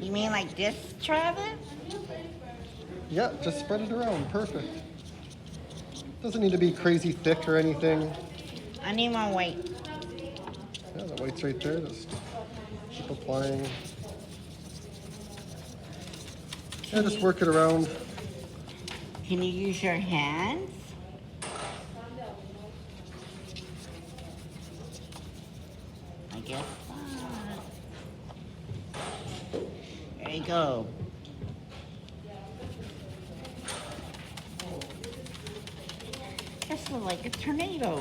You mean like this, Travis? Yeah, just spread it around. Perfect. Doesn't need to be crazy thick or anything. I need more white. Yeah, the white's right there. Just keep applying. Yeah, just work it around. Can you use your hands? I guess not. There you go. This looks like a tornado.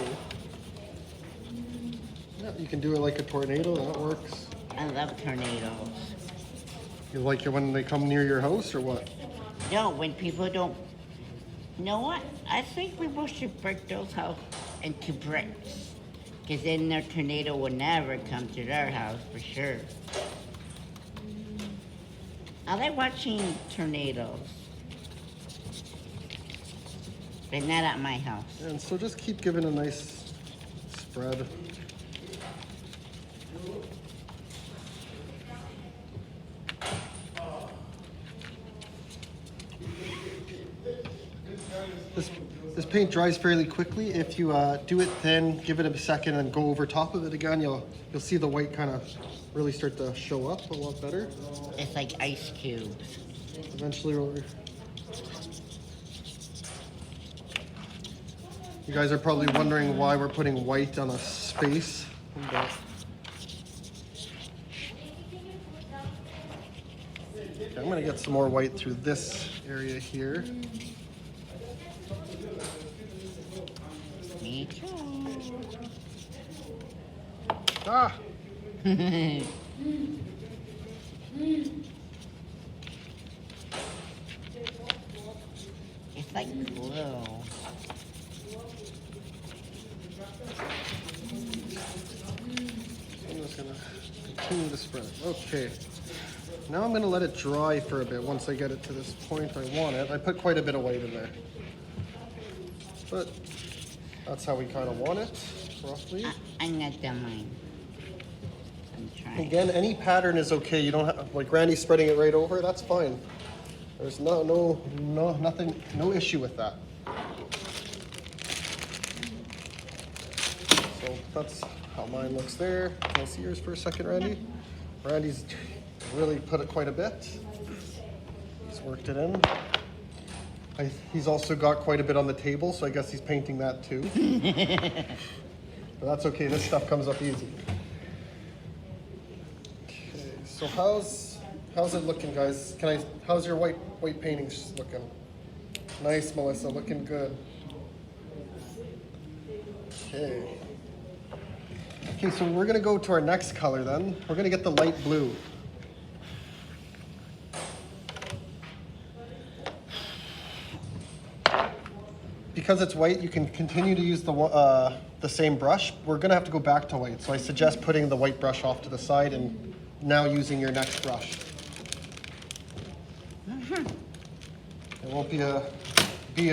Yeah, you can do it like a tornado. That works. I love tornadoes. You like it when they come near your house or what? No, when people don't. You know what? I think people should break those houses into bricks. Because then their tornado will never come to their house for sure. I like watching tornadoes. But not at my house. And so just keep giving a nice spread. This paint dries fairly quickly. If you do it thin, give it a second and go over top of it again, you'll see the white kind of really start to show up a lot better. It's like ice cubes. Eventually, you guys are probably wondering why we're putting white on a space. But okay, I'm gonna get some more white through this area here. Me too. Ah! It's like glue. I'm just gonna continue to spread it. Okay. Now I'm gonna let it dry for a bit once I get it to this point I want it. I put quite a bit of white in there. But that's how we kind of want it, roughly. I'm not done mine. I'm trying. Again, any pattern is okay. You don't have, like Randy's spreading it right over, that's fine. There's nothing, no issue with that. So that's how mine looks there. Can I see yours for a second, Randy? Randy's really put it quite a bit. He's worked it in. He's also got quite a bit on the table, so I guess he's painting that too. But that's okay, this stuff comes up easy. Okay, so how's it looking, guys? How's your white paintings looking? Nice, Melissa, looking good. Okay. Okay, so we're gonna go to our next color then. We're gonna get the light blue. Because it's white, you can continue to use the same brush. We're gonna have to go back to white, so I suggest putting the white brush off to the side and now using your next brush. It won't be a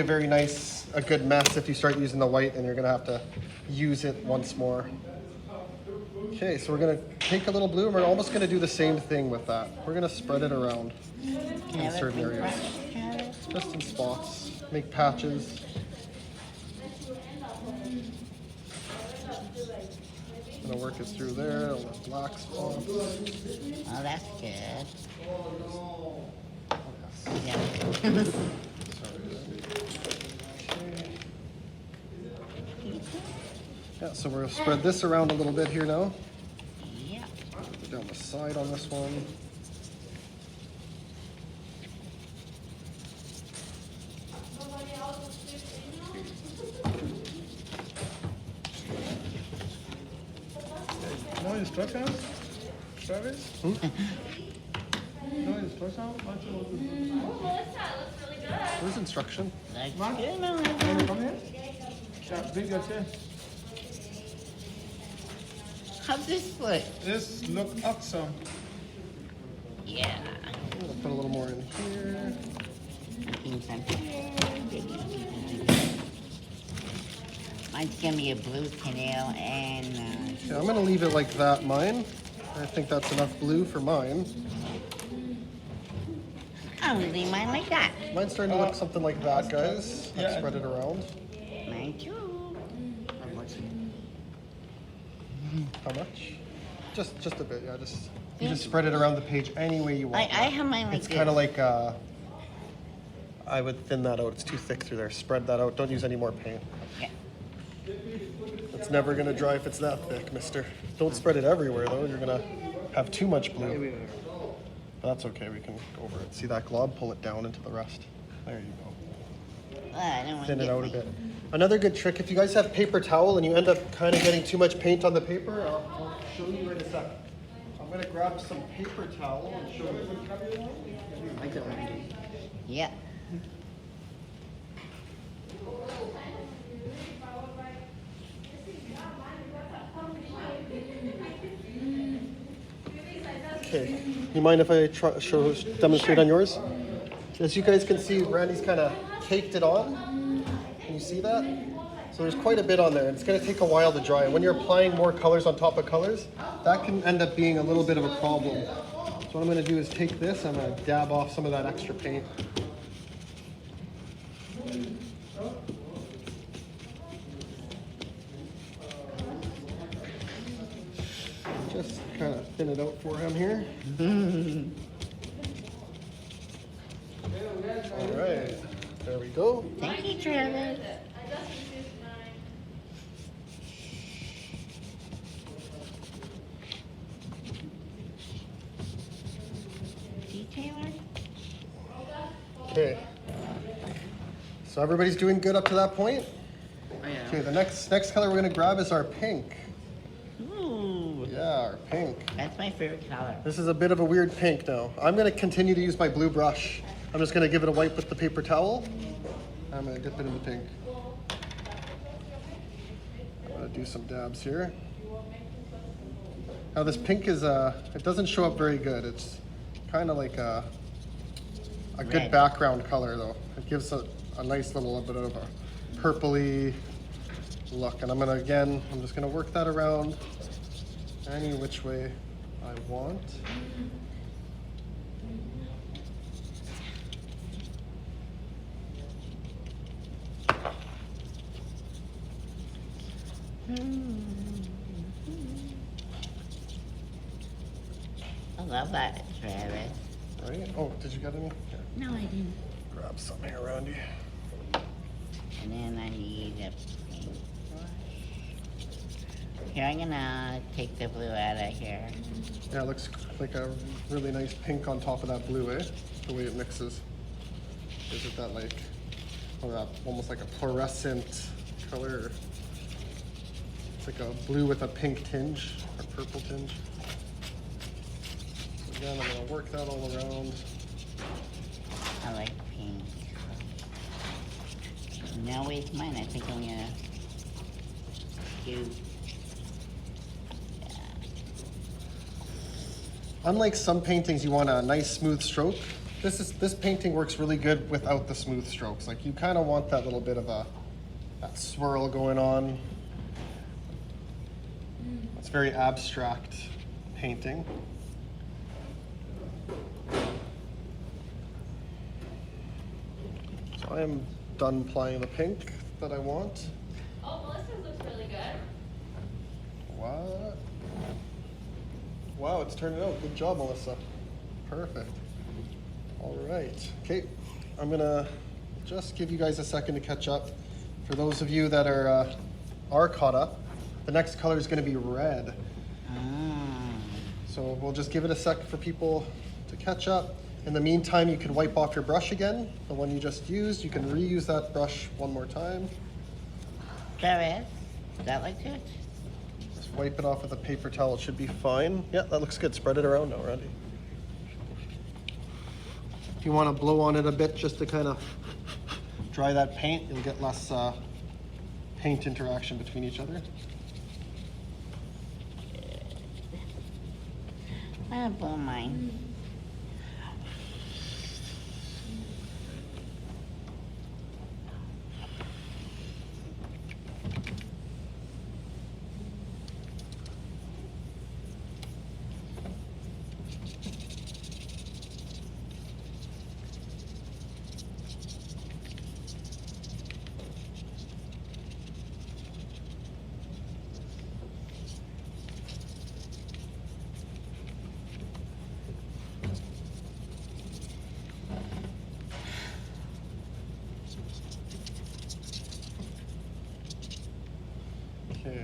very nice, a good mess if you start using the white and you're gonna have to use it once more. Okay, so we're gonna take a little blue and we're almost gonna do the same thing with that. We're gonna spread it around in certain areas. Just in spots, make patches. Gonna work it through there, on the black spot. Oh, that's good. Yeah. Yeah, so we'll spread this around a little bit here now. Yeah. Down the side on this one. No instructions, Travis? No instructions? There's instruction. Like, Mark? good, Wanna Melissa. come here? Yeah, bring your chair. How's this look? This look awesome. Yeah. I'm gonna put a little more in here. Making some here. Mine's gonna be a blue canal and Yeah, I'm gonna leave it like that, mine. I think that's enough blue for mine. I'll leave mine like that. Mine's starting to look something like that, guys. Let's Yeah. spread it around. Mine too. How much? Just a bit, yeah. You just spread it around the page any way you want. I have mine like It's this. kind of like, I would thin that out. It's too thick through there. Spread that out. Don't use any more paint. Yeah. It's never gonna dry if it's that thick, mister. Don't spread it everywhere though. You're gonna have too much blue. That's okay, we can go over it. See that glob? Pull it down into the rest. There you go. I don't want to Thin it get out a my- bit. Another good trick, if you guys have paper towel and you end up kind of getting too much paint on the paper, I'll show you right in a sec. I'm gonna grab some paper towel and show you. Yeah. Okay, you mind if I demonstrate on yours? As you guys can see, Randy's kind of caked it on. Can you see that? So there's quite a bit on there. It's going to take a while to dry. When you're applying more colors on top of colors, that can end up being a little bit of a problem. So what I'm going to do is take this, I'm going to dab off some of that extra paint. Just kind of thin it out for him here. All right, there we go. Thank you, Travis. Detailer? Okay. So everybody's doing good up to that point? Okay, the next color we're gonna grab is our pink. Ooh, Yeah, our pink. that's my favorite color. This is a bit of a weird pink now. I'm gonna continue to use my blue brush. I'm just gonna give it a wipe with the paper towel. I'm gonna dip it in the pink. I'm gonna do some dabs here. Now this pink is, it doesn't show up very good. It's kind of like a good Red. background color though. It gives a nice little bit of a purpley look. And I'm just gonna work that around any which way I want. I love that, Travis. Right? Oh, did you get any? Here, No, I didn't. grab some here, Randy. And then I need a paintbrush. Here, I'm gonna take the blue out of here. Yeah, it looks like a really nice pink on top of that blue, eh? The way it mixes. Is it that like, almost like a fluorescent color? It's like a blue with a pink tinge, or purple tinge. So again, I'm gonna work that all around. I like pink. Now with mine, I think I'm gonna do. Unlike some paintings, you want a nice smooth stroke. This painting works really good without the smooth strokes. Like you kind of want that little bit of that swirl going on. It's very abstract painting. So I am done applying the pink that I want. Oh, Melissa's looks really good. What? Wow, it's turning out. Good job, Melissa. Perfect. All right. Okay, I'm gonna just give you guys a second to catch up. For those of you that are caught up, the next color is gonna be red. So we'll just give it a sec for people to catch up. In the meantime, you can wipe off your brush again, the one you just used. You can reuse that brush one more time. Travis, does that look good? Just wipe it off with a paper towel. It should be fine. Yeah, that looks good. Spread it around now, Randy. If you want to blow on it a bit just to kind of dry that paint, you'll get less paint interaction between each other. I'm gonna blow mine.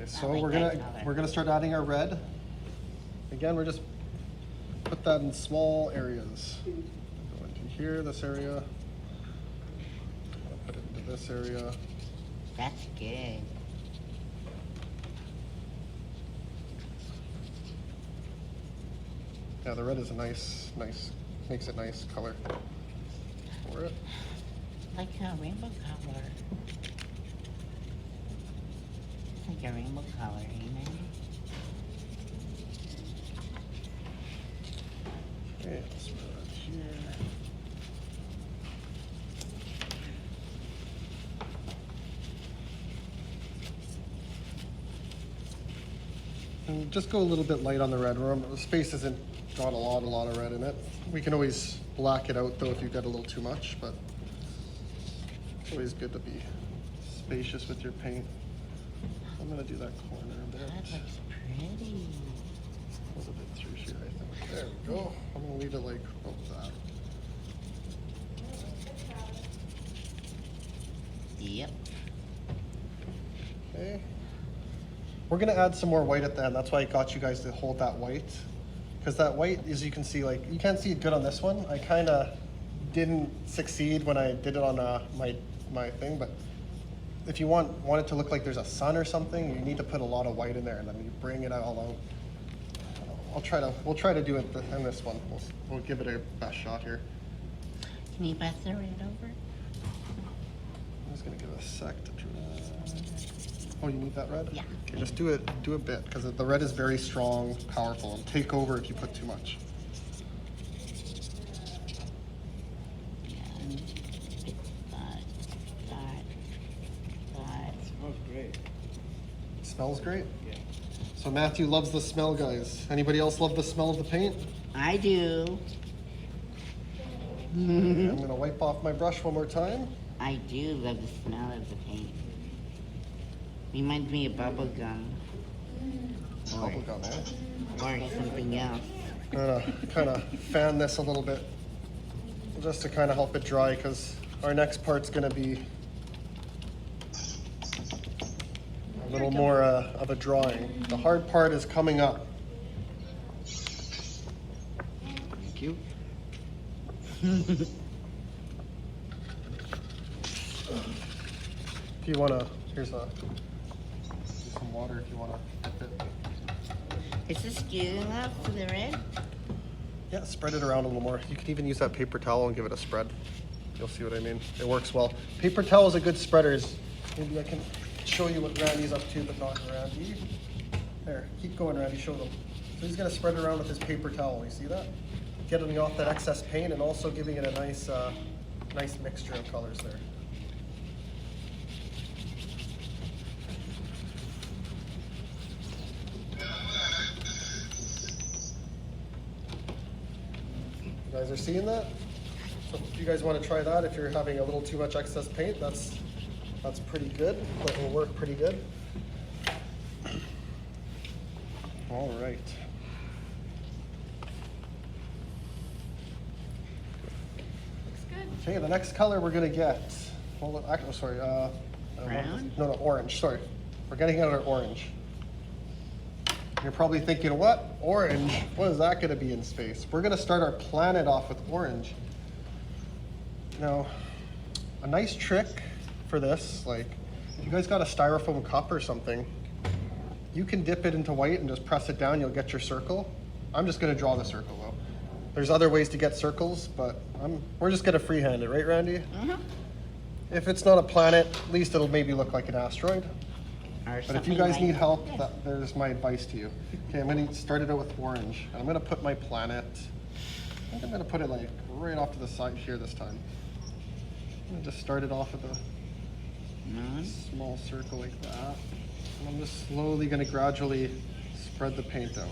so like we're that gonna color. start adding our red. Again, we're just put that in small areas. Go into here, this area. I'll put it into this area. That's good. Yeah, the red is a nice, makes it nice color for it. Like a rainbow color. Like a rainbow color, amen. Okay, let's put it here. And just go a little bit light on the red. Remember, the space isn't got a lot of red in it. We can always black it out though if you get a little too much, but it's always good to be spacious with your paint. I'm gonna do that corner a bit. That looks pretty. A little bit through here, I think. There we go. I'm gonna leave it like that. Yep. Okay. We're gonna add some more white at the end. That's why I got you guys to hold that white. Because that white, as you can see, like, you can't see it good on this one. I kinda didn't succeed when I did it on my thing, but if you want it to look like there's a sun or something, you need to put a lot of white in there and then you bring it all out. We'll try to do it in this one. We'll give it a best shot here. Can you pass the red over? I'm just gonna give it a sec to try. Oh, you need that red? Yeah. Okay, just do a bit, because the red is very strong, powerful, and take over if you put too much. And that. Smells great. Smells great? Yeah. So Matthew loves the smell, guys. Anybody else love the smell of the paint? I do. I'm gonna wipe off my brush one more time. I do love the smell of the paint. Reminds me of bubble gum. Or, Bubble gum, eh? or something else. I'm gonna kind of fan this a little bit, just to kind of help it dry, because our next part's gonna be a little more of a drawing. The hard part is coming up. Thank you. If you wanna, here's some water if you wanna dip it. Is this good enough for the red? Yeah, spread it around a little more. You could even use that paper towel and give it a spread. You'll see what I mean. It works well. Paper towel is a good spreader. Maybe I can show you what Randy's up to, but not Randy. There, keep going, Randy, show them. So he's gonna spread it around with his paper towel. You see that? Getting off that excess paint and also giving it a nice, nice mixture of colors there. You guys are seeing that? So if you guys want to try that, if you're having a little too much excess paint, that's pretty good. That will work pretty good. All right. Looks good. Okay, the next color we're gonna get. Well, actually, sorry. Brown? No, orange. Sorry, we're getting out our orange. You're probably thinking, what? Orange? What is that gonna be in space? We're gonna start our planet off with orange. Now, a nice trick for this, like, if you guys got a styrofoam cup or something, you can dip it into white and just press it down, you'll get your circle. I'm just gonna draw the circle though. There's other ways to get circles, but we're just gonna freehand it, right, Randy? Mm-hmm. If it's not a planet, at least it'll maybe look like an asteroid. Or But if you something guys like need help, this. there's my advice to you. Okay, I'm gonna start it out with orange. And I'm gonna put my planet, I think I'm gonna put it like right off to the side here this time. I'm gonna just start it off with a None. small circle like that. And I'm just slowly gonna gradually spread the paint out.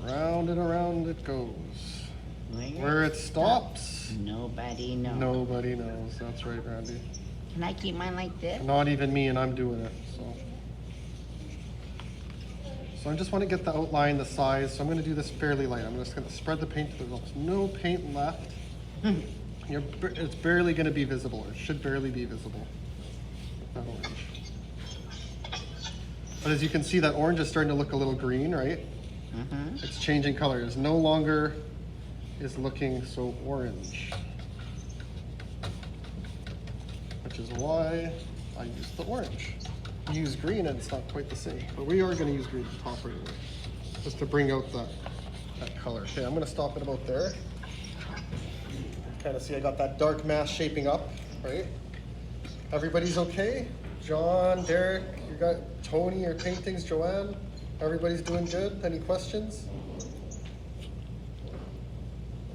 Around and around it goes. Where it stops, Nobody knows. nobody knows. That's right, Randy. Can I keep mine like this? Not even me, and I'm doing it. So So I just want to get the outline, the size, so I'm going to do this fairly light. I'm just going to spread the paint. There's almost no paint left. It's barely going to be visible. It should barely be visible. That orange. But as you can see, that orange is starting to look a little green, right? Mm-hmm. It's changing color. It's no longer is looking so orange. Which is why I use the orange. You use green and it's not quite the same. But we are going to use green at the top right away, just to bring out that color. Okay, I'm going to stop it about there. Kind of see I got that dark mass shaping up, right? Everybody's okay? John, Derek, you got Tony, your paintings, Joanne? Everybody's doing good? Any questions?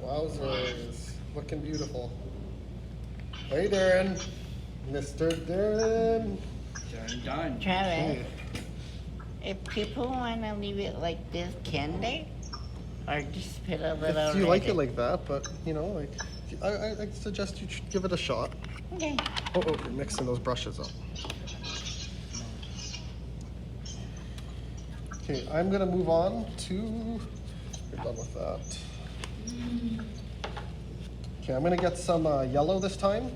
Wowzers, looking beautiful. Hey Darren, Mr. Darren. Done. Travis, Hey. if people want to leave it like this, can they? Or just put a little If you like it red- like that, but you know, like I suggest you give it a shot. Okay. Oh, you're mixing those brushes up. Okay, I'm gonna move on to, you're done with that. Okay, I'm gonna get some yellow this time.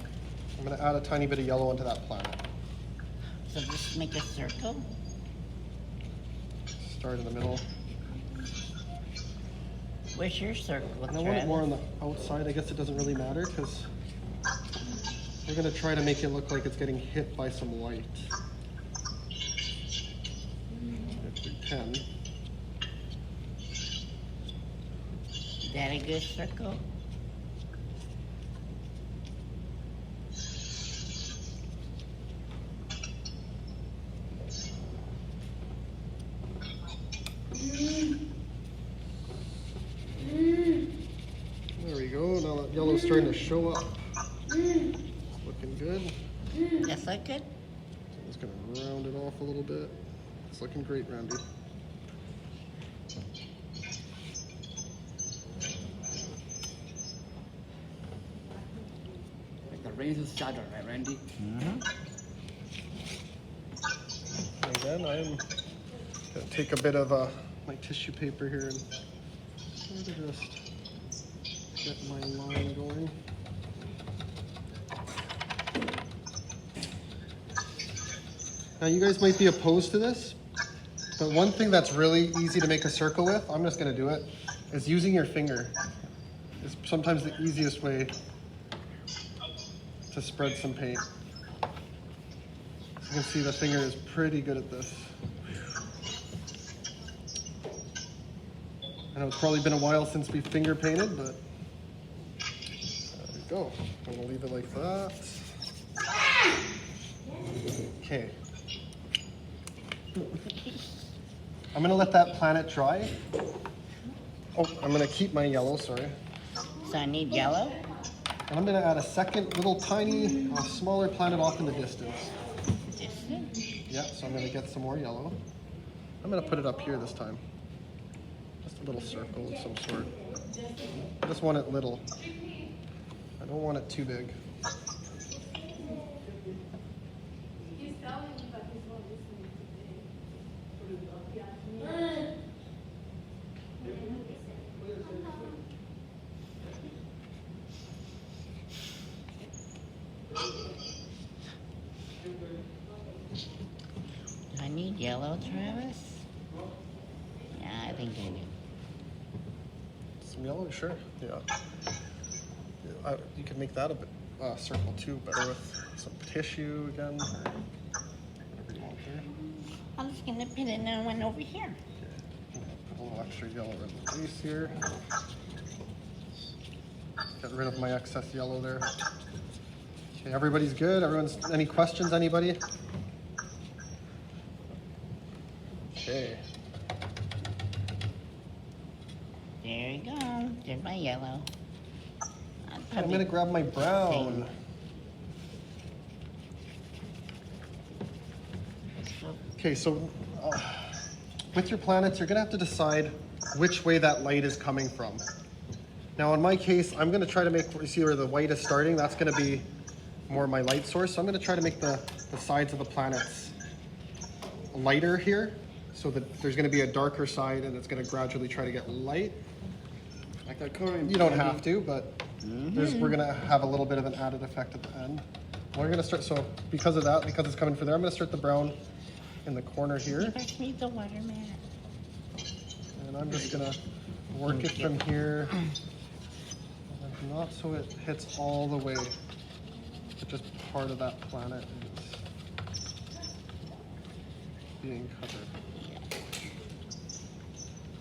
I'm gonna add a tiny bit of yellow into that planet. So just make a circle. Start in the middle. Where's your circle, And I want it more on the outside. I guess it doesn't really matter because we're gonna try to make it look like it's getting hit by some light. If we can. Is that a good circle? There we go. Now that yellow's starting to show up. It's looking good. That's look good? I'm just gonna round it off a little bit. It's looking great, Randy. Like the razor's shadow, right, Randy? Mm-hmm. And then I'm gonna take a bit of my tissue paper here and sort of just get my line going. Now you guys might be opposed to this, but one thing that's really easy to make a circle with, I'm just gonna do it, is using your finger. It's sometimes the easiest way to spread some paint. As you can see, the finger is pretty good at this. I know it's probably been a while since we finger painted, but there we go. I'm gonna leave it like that. Okay. I'm gonna let that planet dry. Oh, I'm gonna keep my yellow, sorry. So I need yellow? And I'm gonna add a second little tiny, smaller planet off in the distance. Distance? Yeah, so I'm gonna get some more yellow. I'm gonna put it up here this time. Just a little circle of some sort. I just want it little. I don't want it too big. Do I need yellow, Travis? Yeah, I think I do. Some yellow, sure. Yeah. You can make that a bit circle too, better with some tissue again. Or whatever you want there. I'm just gonna put another one over here. Okay. Put a little extra yellow in the base here. Get rid of my excess yellow there. Okay, everybody's good? Everyone's, any questions, anybody? Okay. There you go. There's my yellow. I'm gonna grab my brown. Okay, so with your planets, you're gonna have to decide which way that light is coming from. Now in my case, I'm gonna try to make, you see where the white is starting? That's gonna be more my light source. So I'm gonna try to make the sides of the planets lighter here. so that there's gonna be a darker side and it's gonna gradually try to get light. Like a current. You don't have to, but we're gonna have a little bit of an added effect at the end. We're gonna start, so because of that, because it's coming from there, I'm gonna start the brown in the corner here. Pass me the watermelon. And I'm just gonna work it from here. And not so it hits all the way, but just part of that planet is being covered.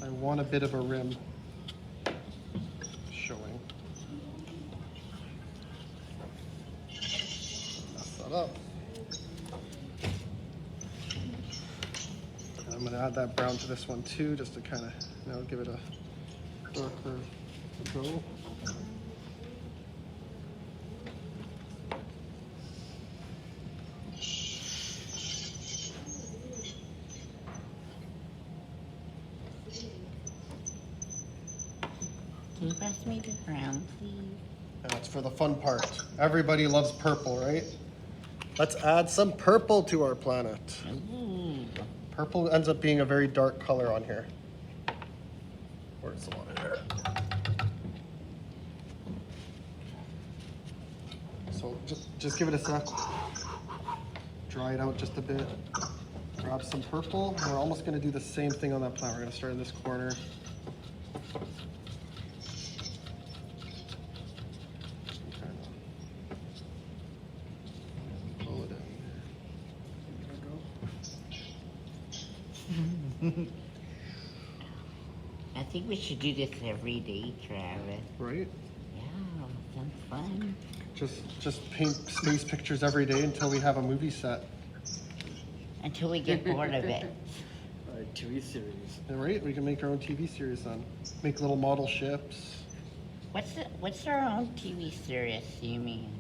I want a bit of a rim showing. Mess that up. I'm gonna add that brown to this one too, just to kind of, give it a darker go. Can you pass me the brown, please? And that's for the fun part. Everybody loves purple, right? Let's add some purple to our planet. Ooh. Purple ends up being a very dark color on here. Where's the water there? So just give it a sec. Dry it out just a bit. Grab some purple. We're almost gonna do the same thing on that plant. We're gonna start in this corner. Pull it in. I think we should do this every day, Travis. Right? Yeah, sounds fun. Just paint space pictures every day until we have a movie set. Until we get bored of it. TV series. Yeah, right? We can make our own TV series then. Make little model ships. What's our own TV series, you mean?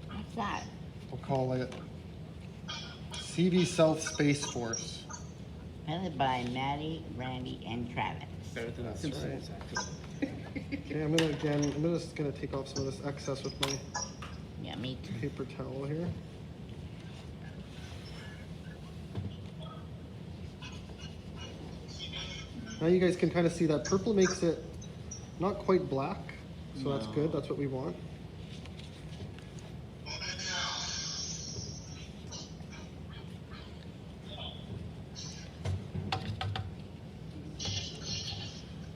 What's that? We'll call it CV South Space Force. Headed by Maddie, Randy, and Travis. Better than That's Simpsons, actually. Okay, I'm just gonna take off some of this excess with my Yeah, me too. paper towel here. Now you guys can kind of see that purple makes it not quite black, so that's good. That's what we want.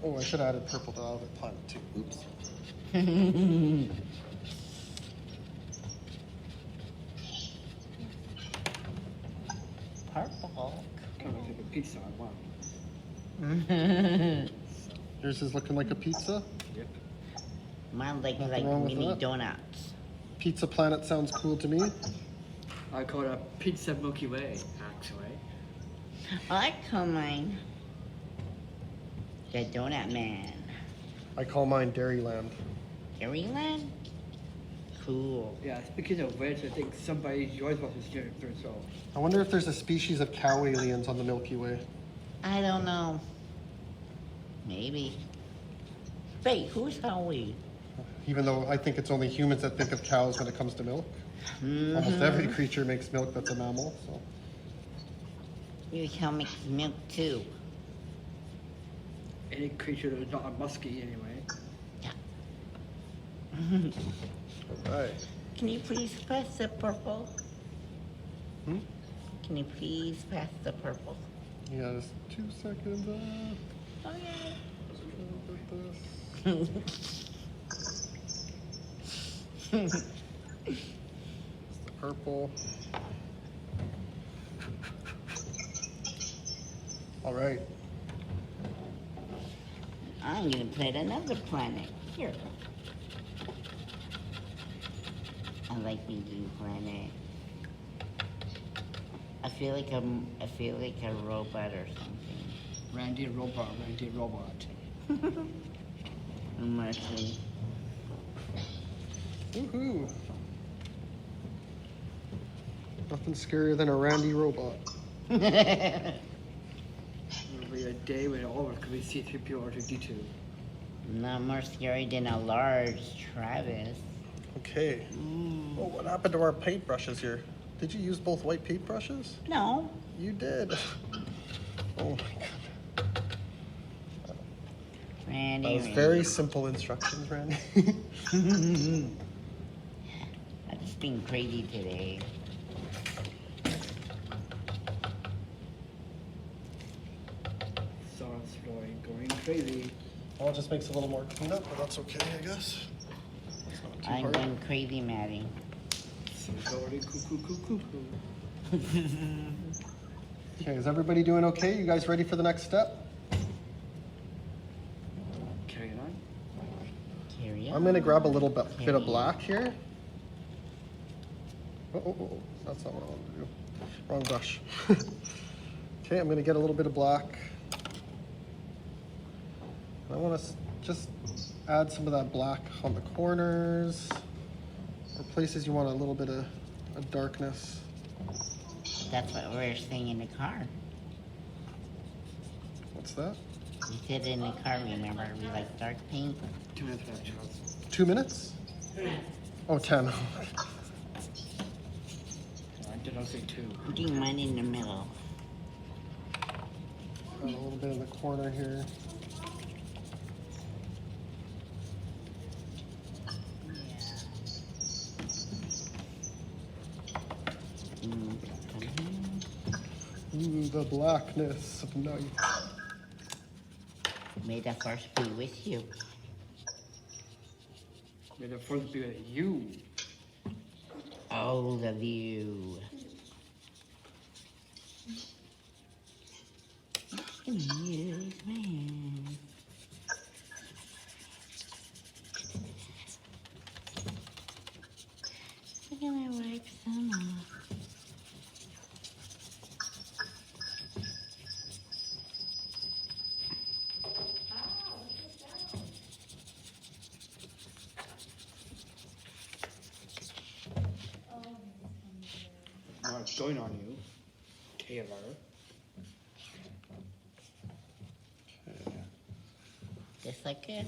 Oh, I should have added purple to the planet too. Oops. Purple. Kind of like a pizza. Wow. Yours is looking like a pizza. Yep. Mine like Nothing wrong with mini that. donuts. Pizza Planet sounds cool to me. I call it a pizza Milky Way, actually. I call mine the Donut Man. I call mine Dairyland. Dairyland? Cool. Yeah, speaking of which, I think somebody yours was here first, so. I wonder if there's a species of cow aliens on the Milky Way. I don't know. Maybe. Wait, who's Howie? Even though I think it's only humans that think of cows when it comes to milk. Almost every creature makes milk that's a mammal. So Maybe cow makes milk too. Any creature that is not a muskie, anyway. all right. Can you please pass the purple? Hmm? Can you please pass the purple? Yeah, just 2 seconds. Okay. Look at this. It's the purple. All right. I'm gonna plant another planet here. I like the blue planet. I feel like a robot or something. Randy Robot, Randy Robot. I'm actually. Woohoo! Nothing scarier than a Randy robot. It'll be a day when all of us could be C-3PO or R2-D2. Not more scary than a large Travis. Okay. Oh, what happened to our paintbrushes here? Did you use both white paintbrushes? No, You did. Oh my god. Randy, That was very simple instructions, Randy. I've just been crazy today. Sauce flowing, going crazy. Well, it just makes a little more cleanup, but that's okay, I guess. It's not too I'm hard. going crazy, Maddie. Sauce already cuckoo. Okay, is everybody doing okay? You guys ready for the next step? Carry it on. Carry on. I'm gonna grab a little bit Okay. of black here. Oh, that's not what I wanted to do. Wrong brush. Okay, I'm gonna get a little bit of black. I want to just add some of that black on the corners, or places you want a little bit of darkness. That's what we were saying in the car. What's that? We said in the car, remember? We like dark paint. 2 minutes left, Charles. 2 minutes? Oh, 10. I did not say 2. I'm doing mine in the middle. Add a little bit in the corner here. Ooh, the blackness of night. May the force be with you. May the force be with you. All of you. Excuse me. I'm gonna wipe some off. Now it's going on you, Taylor. Just like it?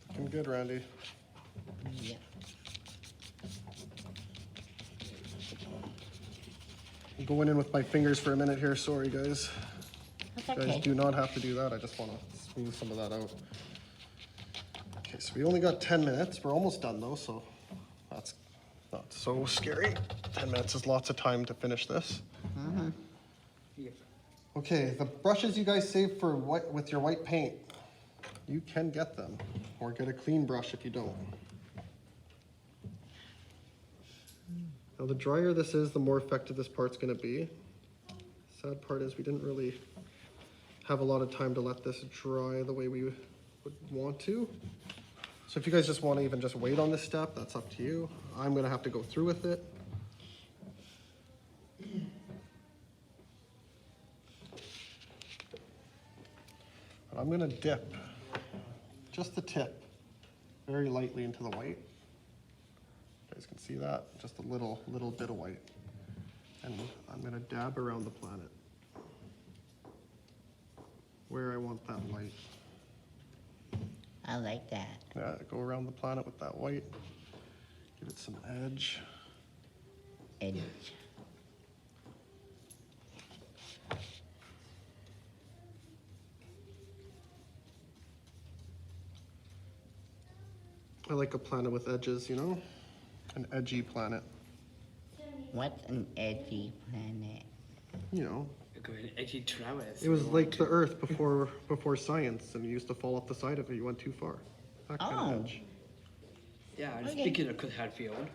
Looking good, Randy. Yeah. I'm going in with my fingers for a minute here. Sorry, guys. That's You guys okay. do not have to do that. I just want to smooth some of that out. Okay, so we only got 10 minutes. We're almost done though, so that's not so scary. 10 minutes is lots of time to finish this. Yep. Okay, the brushes you guys saved for white with your white paint, you can get them, or get a clean brush if you don't. Now, the drier this is, the more effective this part's going to be. Sad part is we didn't really have a lot of time to let this dry the way we would want to. So if you guys just want to even just wait on this step, that's up to you. I'm going to have to go through with it. But I'm going to dip just the tip very lightly into the white. You guys can see that, just a little bit of white. And I'm going to dab around the planet where I want that light. I like that. Yeah, go around the planet with that white. Give it some edge. Edge. I like a planet with edges, you know? An edgy planet. What's an edgy planet? You know, Go ahead, edgy Travis. it was like the Earth before science, and you used to fall off the side of it. You went too far. That kind Oh. of edge. Yeah, Okay. speaking of Chris Hadfield.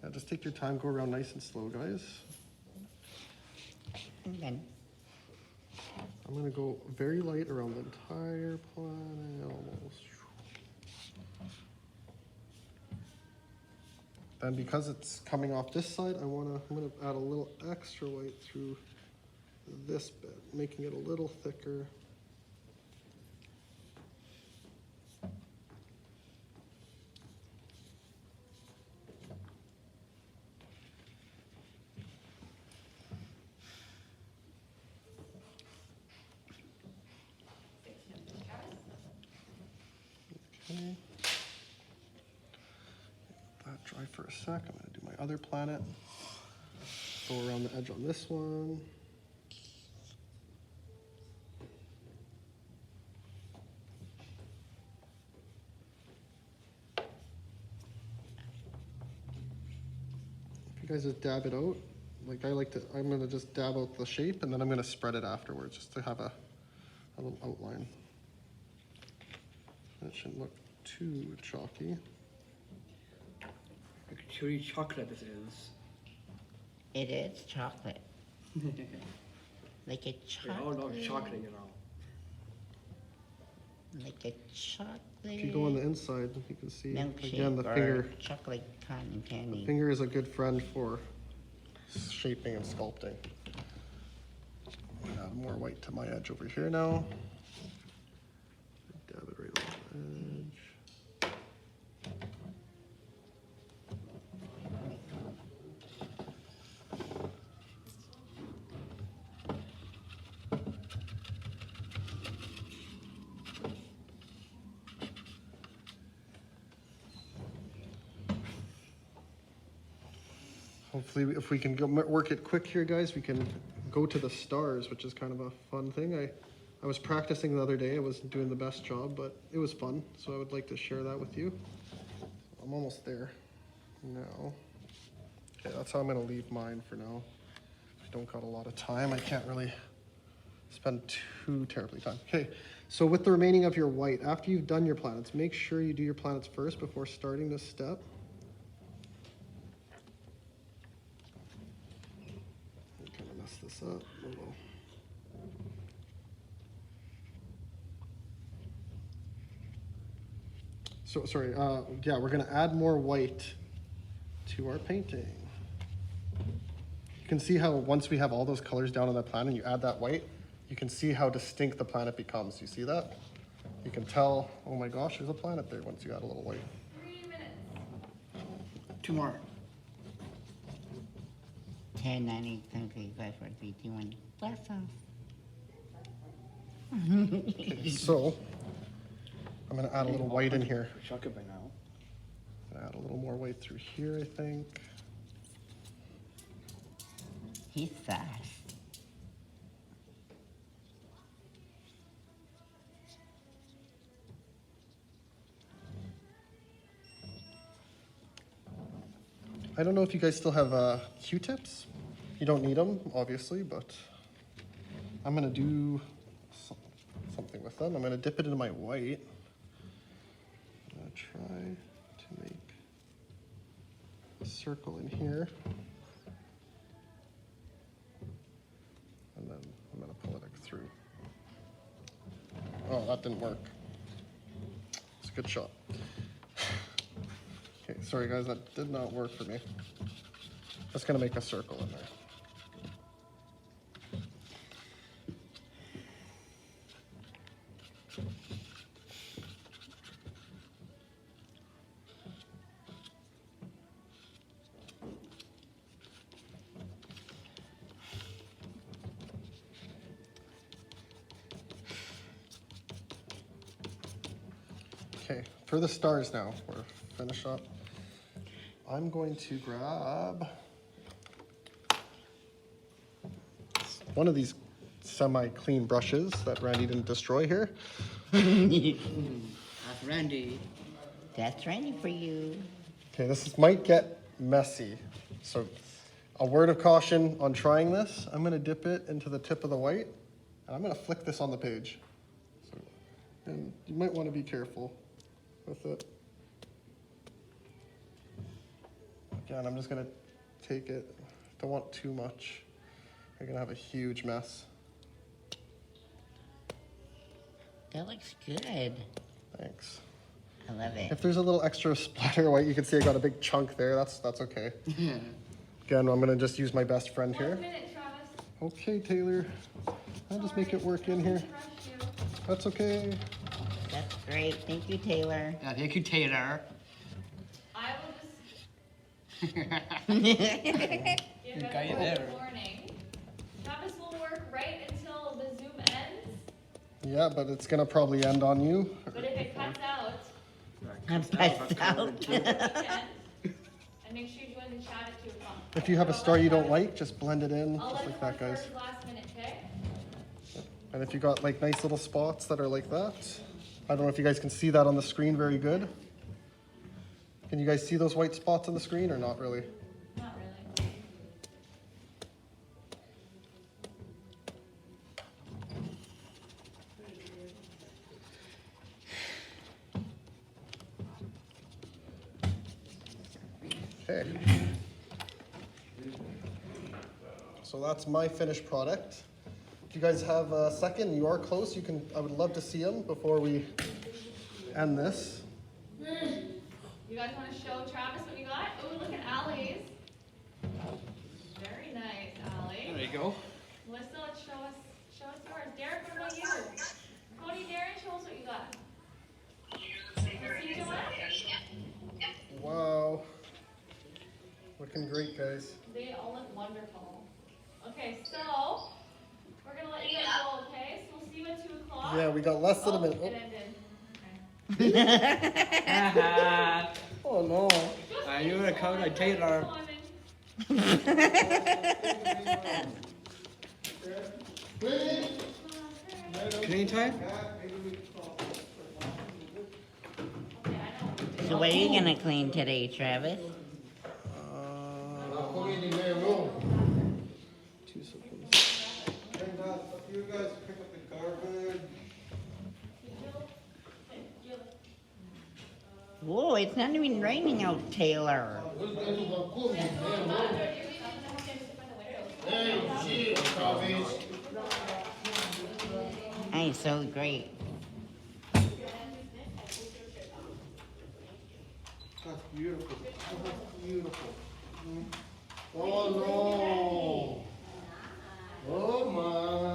Yeah, just take your time, go around nice and slow, guys. And then I'm gonna go very light around the entire planet, almost. Then because it's coming off this side, I'm gonna add a little extra white through this bit, making it a little thicker. Okay. Let that dry for a sec. I'm gonna do my other planet. Go around the edge on this one. You guys just dab it out. Like I like to, I'm gonna just dab out the shape and then I'm gonna spread it afterwards just to have a little outline. That shouldn't look too chalky. Like chewy chocolate this is. It is chocolate. Like a We all love chocolate. chocolate, you know. Like a chocolate. If you go on the inside, you can see again milkshake the or finger. chocolate cotton candy. Finger is a good friend for shaping and sculpting. Add more white to my edge over here now. Dab it right on the edge. Hopefully, if we can work it quick here, guys, we can go to the stars, which is kind of a fun thing. I was practicing the other day. I wasn't doing the best job, but it was fun. So I would like to share that with you. I'm almost there now. Okay, that's how I'm going to leave mine for now. I don't got a lot of time. I can't really spend too terribly time. Okay, so with the remaining of your white, after you've done your planets, make sure you do your planets first before starting this step. Kind of mess this up a little. So sorry, yeah, we're gonna add more white to our painting. You can see how once we have all those colors down on the plan and you add that white, you can see how distinct the planet becomes. You see that? You can tell, oh my gosh, there's a planet there once you add a little white. 3 minutes. 2 more. 10, 9, 8, 7, 8, 5, 4, 3, 2, 1. Blast off. Okay, so I'm gonna add a little white in here. Chocolate by now. Add a little more white through here, I think. He's fast. I don't know if you guys still have Q-tips. You don't need them, obviously, but I'm gonna do something with them. I'm gonna dip it into my white. I'm gonna try to make a circle in here. And then I'm gonna pull it through. Oh, that didn't work. It's a good shot. Okay, sorry guys, that did not work for me. Just gonna make a circle in there. Okay, for the stars now, we're finished up. I'm going to grab one of these semi-clean brushes that Randy didn't destroy here. That's Randy. That's ready for you. Okay, might get messy, so a word of caution on trying this. I'm gonna dip it into the tip of the white, and I'm gonna flick this on the page. So, and you might wanna be careful with it. Again, I'm just gonna take it. Don't want too much. You're gonna have a huge mess. That looks good. Thanks. I love it. If there's a little extra splatter of white, you can see I got a big chunk there. That's okay. Again, I'm gonna just use my best friend 1 here. minute, Travis. Okay, Taylor. I'll just make it work in here. Rush you. That's okay. That's great. Thank you, Taylor. Yeah, thank you, Taylor. I will just give got you everyone there. a warning. Travis will work right until the Zoom ends, Yeah, but it's gonna probably end on you. but if it cuts out, I'm passed out. the end. And make sure you join the chat at 2 o'clock. If you have a star you don't like, just blend it in, I'll just let like the that, guys. first last minute, okay? And if you got like nice little spots that are like that, I don't know if you guys can see that on the screen very good. Can you guys see those white spots on the screen or not really? Not really. Okay. So that's my finished product. If you guys have a second, you are close. You can. I would love to see them before we end this. You guys want to show Travis what you got? Oh, look at Allie's. Very nice, Allie. There you go. Melissa, let's show us yours. Derek, what about you? Cody, Darren, show us what you got. See, Joanne? Wow. Looking great, guys. They all look wonderful. Okay, so we're gonna let you guys go, okay? So we'll see you at 2 o'clock. Yeah, we got less than a minute. It ended. Oh no. You're gonna come and Taylor. Clean time? So what are you gonna clean today, Travis? You guys pick up the garbage. Whoa, it's not even raining out, Taylor. Hey, so great. That's beautiful. That's beautiful. Oh no. Oh my.